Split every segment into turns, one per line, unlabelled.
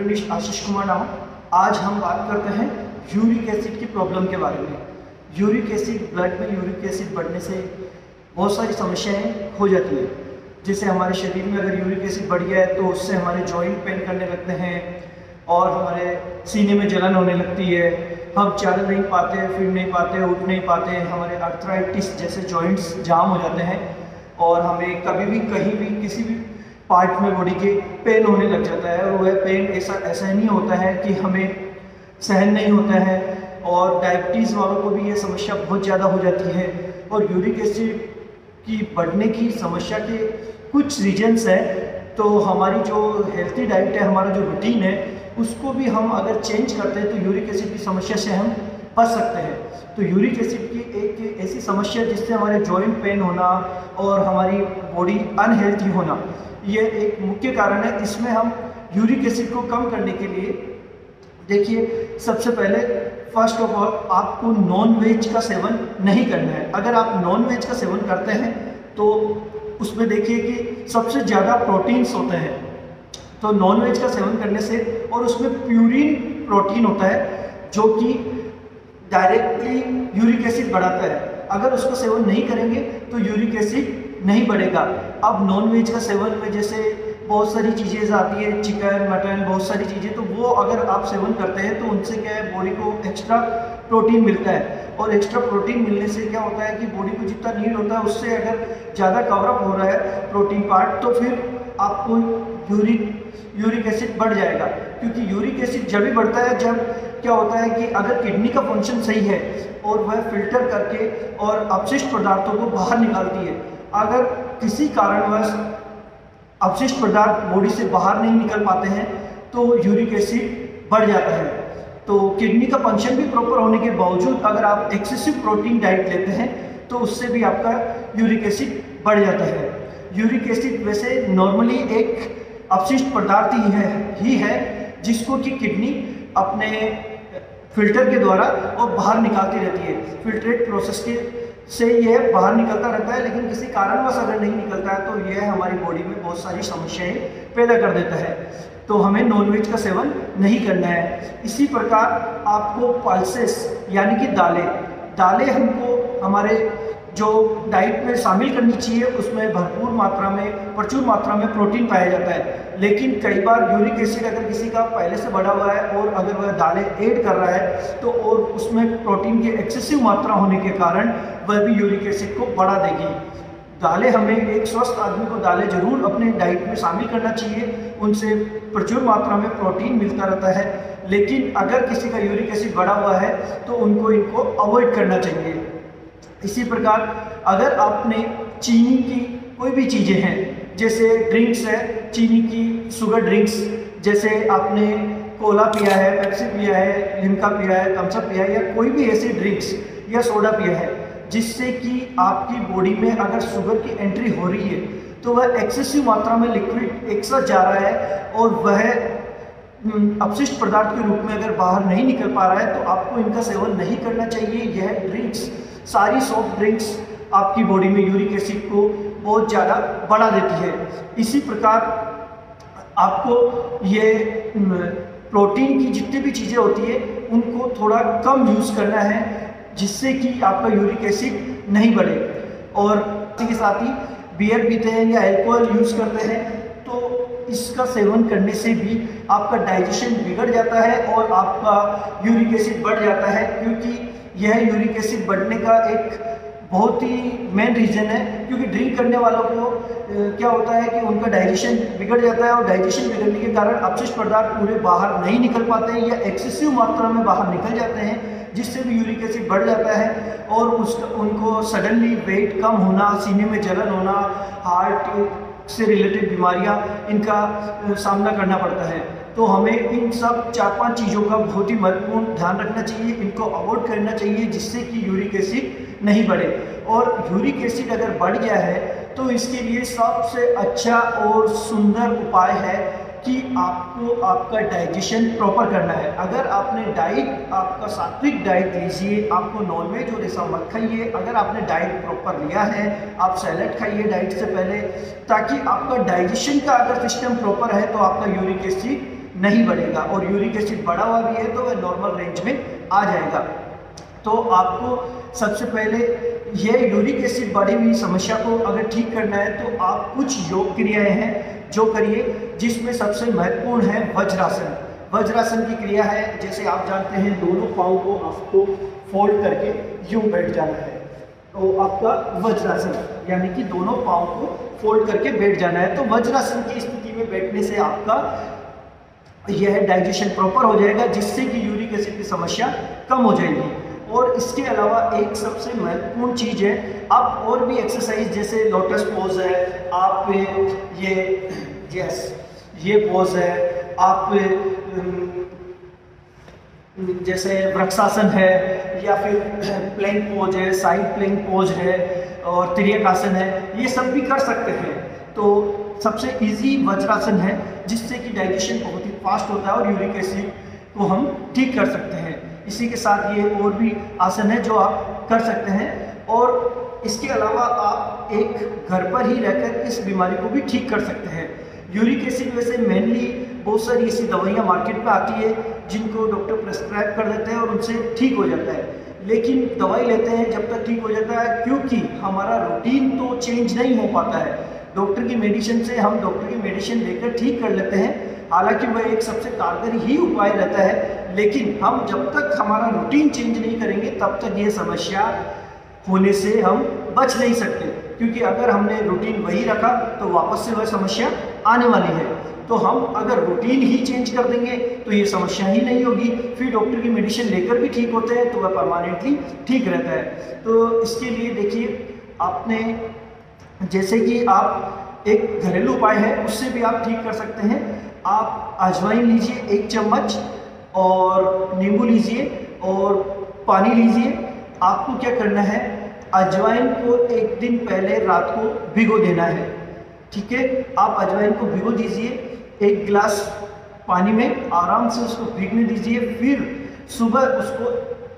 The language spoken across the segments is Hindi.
न्यूट्रिनिस्ट आशीष कुमार नाम। आज हम बात करते हैं यूरिक एसिड की प्रॉब्लम के बारे में। यूरिक एसिड, ब्लड में यूरिक एसिड बढ़ने से बहुत सारी समस्याएं हो जाती है। जैसे हमारे शरीर में अगर यूरिक एसिड बढ़ गया है तो उससे हमारे जॉइंट पेन करने लगते हैं और हमारे सीने में जलन होने लगती है। हम चल नहीं पाते, फिर नहीं पाते, उठ नहीं पाते। हमारे आर्थराइटिस जैसे जॉइंट्स जाम हो जाते हैं और हमें कभी भी कहीं भी किसी भी पार्ट में बॉडी के पेन होने लग जाता है। और वह पेन ऐसा नहीं होता है कि हमें सहन नहीं होता है। और डायबिटीज़ वालों को भी ये समस्या बहुत ज़्यादा हो जाती है। और यूरिक एसिड की बढ़ने की समस्या के कुछ रीजन्स हैं। तो हमारी जो हेल्थी डाइट है, हमारा जो रूटीन है, उसको भी हम अगर चेंज करते हैं तो यूरिक एसिड की समस्या से हम बच सकते हैं। तो यूरिक एसिड की एक ऐसी समस्या जिससे हमारे जॉइंट पेन होना और हमारी बॉडी अनहेल्थी होना, ये एक मुख्य कारण है। इसमें हम यूरिक एसिड को कम करने के लिए देखिए, सबसे पहले फर्स्ट ऑफ ऑल आपको नॉन वेज का सेवन नहीं करना है। अगर आप नॉन वेज का सेवन करते हैं तो उसमें देखिए कि सबसे ज़्यादा प्रोटीन्स होते हैं। तो नॉन वेज का सेवन करने से, और उसमें प्यूरिन प्रोटीन होता है जो कि डायरेक्टली यूरिक एसिड बढ़ाता है। अगर उसका सेवन नहीं करेंगे तो यूरिक एसिड नहीं बढ़ेगा। अब नॉन वेज का सेवन में जैसे बहुत सारी चीज़ें आती है, चिकन, मटन, बहुत सारी चीज़ें, तो वो अगर आप सेवन करते हैं तो उनसे क्या है, बॉडी को एक्स्ट्रा प्रोटीन मिलता है। और एक्स्ट्रा प्रोटीन मिलने से क्या होता है कि बॉडी को जितना नीड होता है उससे अगर ज़्यादा कवरअप हो रहा है प्रोटीन पार्ट, तो फिर आपको यूरिक एसिड बढ़ जाएगा। क्योंकि यूरिक एसिड जब भी बढ़ता है जब क्या होता है कि अगर किडनी का फंक्शन सही है और वह फिल्टर करके और अपशिष्ट पदार्थों को बाहर निकालती है। अगर किसी कारणवश अपशिष्ट पदार्थ बॉडी से बाहर नहीं निकल पाते हैं तो यूरिक एसिड बढ़ जाता है। तो किडनी का फंक्शन भी प्रॉपर होने के बावजूद अगर आप एक्सेसिव प्रोटीन डाइट लेते हैं तो उससे भी आपका यूरिक एसिड बढ़ जाता है। यूरिक एसिड वैसे नॉर्मली एक अपशिष्ट पदार्थ ही है जिसको कि किडनी अपने फिल्टर के द्वारा और बाहर निकालती रहती है। फिल्ट्रेट प्रोसेस के से यह बाहर निकलता रहता है, लेकिन किसी कारणवश अगर नहीं निकलता है तो यह हमारी बॉडी में बहुत सारी समस्याएं पैदा कर देता है। तो हमें नॉनवेज का सेवन नहीं करना है। इसी प्रकार आपको पल्सेस यानी कि दालें हमको हमारे जो डाइट में शामिल करनी चाहिए। उसमें प्रचुर मात्रा में प्रोटीन पाया जाता है। लेकिन कई बार यूरिक एसिड अगर किसी का पहले से बढ़ा हुआ है और अगर वह दालें ऐड कर रहा है तो और उसमें प्रोटीन की एक्सेसिव मात्रा होने के कारण वह भी यूरिक एसिड को बढ़ा देगी। दालें, हमें एक स्वस्थ आदमी को दालें जरूर अपने डाइट में शामिल करना चाहिए। उनसे प्रचुर मात्रा में प्रोटीन मिलता रहता है। लेकिन अगर किसी का यूरिक एसिड बढ़ा हुआ है तो इनको अवॉइड करना चाहिए। इसी प्रकार अगर आपने चीनी की कोई भी चीज़ें हैं, जैसे ड्रिंक्स है, चीनी की शुगर ड्रिंक्स, जैसे आपने कोला पिया है, पेप्सी पिया है, लिम्का पिया है, थम्स अप पिया है, या कोई भी ऐसी ड्रिंक्स या सोडा पिया है जिससे कि आपकी बॉडी में अगर शुगर की एंट्री हो रही है तो वह एक्सेसिव मात्रा में लिक्विड एक साथ जा रहा है और वह अपशिष्ट पदार्थ के रूप में अगर बाहर नहीं निकल पा रहा है तो आपको इनका सेवन नहीं करना चाहिए। यह ड्रिंक्स, सारी सॉफ्ट ड्रिंक्स आपकी बॉडी में यूरिक एसिड को बहुत ज़्यादा बढ़ा देती है। इसी प्रकार आपको ये प्रोटीन की जितनी भी चीज़ें होती है उनको थोड़ा कम यूज़ करना है जिससे कि आपका यूरिक एसिड नहीं बढ़े। और इसी के साथ ही बियर पीते हैं या अल्कोहल यूज़ करते हैं तो इसका सेवन करने से भी आपका डाइजेशन बिगड़ जाता है और आपका यूरिक एसिड बढ़ जाता है। क्योंकि यह यूरिक एसिड बढ़ने का एक बहुत ही मेन रीज़न है। क्योंकि ड्रिंक करने वालों को क्या होता है कि उनका डाइजेशन बिगड़ जाता है और डाइजेशन बिगड़ने के कारण अपशिष्ट पदार्थ पूरे बाहर नहीं निकल पाते हैं या एक्सेसिव मात्रा में बाहर निकल जाते हैं, जिससे भी यूरिक एसिड बढ़ जाता है। और उनको सडनली वेट कम होना, सीने में जलन होना, हार्ट से रिलेटेड बीमारियां, इनका सामना करना पड़ता है। तो हमें इन सब 4-5 चीज़ों का बहुत ही महत्वपूर्ण ध्यान रखना चाहिए। इनको अवॉइड करना चाहिए जिससे कि यूरिक एसिड नहीं बढ़े। और यूरिक एसिड अगर बढ़ गया है तो इसके लिए सबसे अच्छा और सुंदर उपाय है कि आपको आपका डाइजेशन प्रॉपर करना है। अगर आपने डाइट, आपका सात्विक डाइट लीजिए, आपको नॉनवेज और ऐसा मत खाइए। अगर आपने डाइट प्रॉपर लिया है, आप सैलेड खाइए डाइट से पहले, ताकि आपका डाइजेशन का अगर सिस्टम प्रॉपर है तो आपका यूरिक एसिड नहीं बढ़ेगा, और यूरिक एसिड बढ़ा हुआ भी है तो वह नॉर्मल रेंज में आ जाएगा। तो आपको सबसे पहले यह यूरिक एसिड बढ़ी हुई समस्या को अगर ठीक करना है तो आप कुछ योग क्रियाएं हैं जो करिए, जिसमें सबसे महत्वपूर्ण है वज्रासन। वज्रासन की क्रिया है, जैसे आप जानते हैं दोनों पाँव को आपको फोल्ड करके यूं बैठ जाना है, तो आपका वज्रासन यानी कि दोनों पाँव को फोल्ड करके बैठ जाना है। तो वज्रासन की स्थिति में बैठने से आपका यह डाइजेशन प्रॉपर हो जाएगा, जिससे कि यूरिक एसिड की समस्या कम हो जाएगी। और इसके अलावा एक सबसे महत्वपूर्ण चीज़ है, आप और भी एक्सरसाइज जैसे लोटस पोज है, आप ये पोज है, आप जैसे वृक्षासन है, या फिर प्लैंक पोज है, साइड प्लैंक पोज है, और त्रियकासन है, ये सब भी कर सकते हैं। तो सबसे इजी वज्रासन है, जिससे कि डाइजेशन बहुत ही फास्ट होता है और यूरिक एसिड को हम ठीक कर सकते हैं। इसी के साथ ये और भी आसन है जो आप कर सकते हैं, और इसके अलावा आप एक घर पर ही रहकर इस बीमारी को भी ठीक कर सकते हैं। यूरिक एसिड वैसे मेनली बहुत सारी ऐसी दवाइयाँ मार्केट में आती है जिनको डॉक्टर प्रेस्क्राइब कर देते हैं और उनसे ठीक हो जाता है, लेकिन दवाई लेते हैं जब तक ठीक हो जाता है, क्योंकि हमारा रूटीन तो चेंज नहीं हो पाता है। डॉक्टर की मेडिसिन से हम डॉक्टर की मेडिसिन लेकर ठीक कर लेते हैं, हालांकि वह एक सबसे कारगर ही उपाय रहता है, लेकिन हम जब तक हमारा रूटीन चेंज नहीं करेंगे तब तक ये समस्या होने से हम बच नहीं सकते, क्योंकि अगर हमने रूटीन वही रखा तो वापस से वह समस्या आने वाली है। तो हम अगर रूटीन ही चेंज कर देंगे तो ये समस्या ही नहीं होगी, फिर डॉक्टर की मेडिसिन लेकर भी ठीक होते हैं तो वह परमानेंटली ठीक रहता है। तो इसके लिए देखिए, आपने जैसे कि आप एक घरेलू उपाय है उससे भी आप ठीक कर सकते हैं। आप अजवाइन लीजिए 1 चम्मच, और नींबू लीजिए और पानी लीजिए। आपको क्या करना है, अजवाइन को 1 दिन पहले रात को भिगो देना है, ठीक है। आप अजवाइन को भिगो दीजिए, 1 गिलास पानी में आराम से उसको भीगने दीजिए, फिर सुबह उसको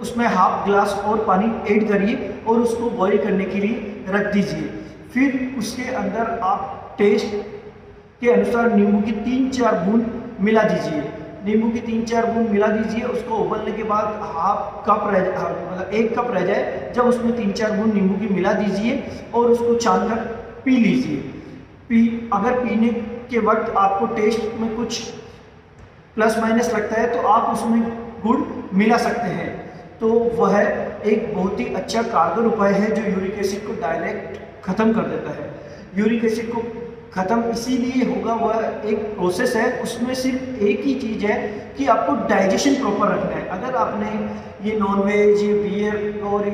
उसमें ½ गिलास और पानी ऐड करिए और उसको बॉईल करने के लिए रख दीजिए। फिर उसके अंदर आप टेस्ट के अनुसार नींबू की 3-4 बूंद मिला दीजिए। नींबू की 3-4 बूंद मिला दीजिए, उसको उबलने के बाद मतलब 1 कप रह जाए, जब उसमें 3-4 बूंद नींबू की मिला दीजिए और उसको छान कर पी लीजिए। अगर पीने के वक्त आपको टेस्ट में कुछ प्लस माइनस लगता है तो आप उसमें गुड़ मिला सकते हैं। तो वह एक बहुत ही अच्छा कारगर उपाय है जो यूरिक एसिड को डायरेक्ट खत्म कर देता है। यूरिक एसिड को खत्म इसीलिए होगा, वह एक प्रोसेस है, उसमें सिर्फ एक ही चीज़ है कि आपको डाइजेशन प्रॉपर रखना है। अगर आपने ये नॉनवेज, ये बियर और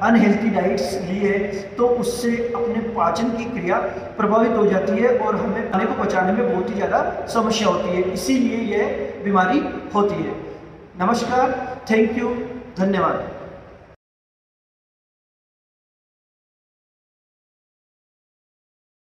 अनहेल्थी डाइट्स ली है तो उससे अपने पाचन की क्रिया प्रभावित हो जाती है और हमें खाने को पचाने में बहुत ही ज़्यादा समस्या होती है, इसीलिए यह बीमारी होती है। नमस्कार, थैंक यू, धन्यवाद।